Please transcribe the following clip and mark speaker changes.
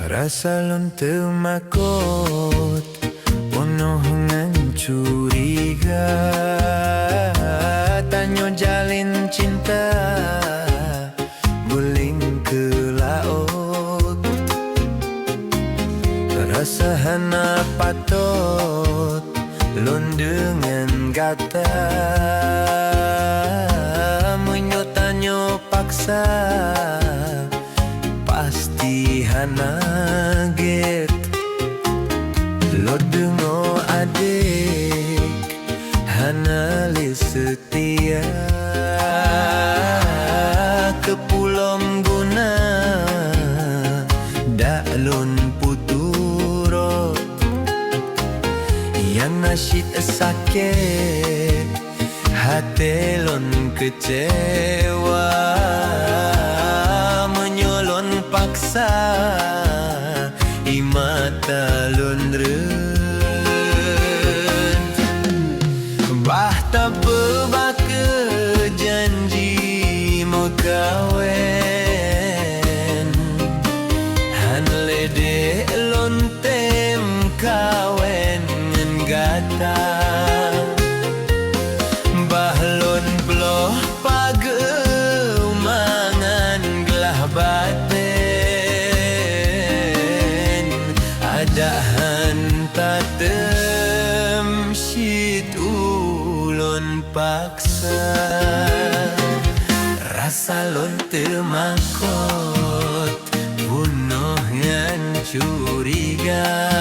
Speaker 1: Rasa lon temakot, penuh ngan curiga. Tanyo jalin cinta, guling ke laut. Rasa hana patot, lon dengan gata. Munyo tanyo paksa, pasti hana get. Lo dengo adik, hana li setia. Kepulom guna, dak lon puturot. Yang nasyid sakit, hati lon kecewa. Menyolon paksa, imata lon ren. Bah tak berbaka janji mau kawen. Han lede lon tem kawen ngan gata. Bahlon bloh pageu mangan gelah baten. Ada hantar tem syit ulon paksa. Rasa lon temakot, bunuh ngan curiga.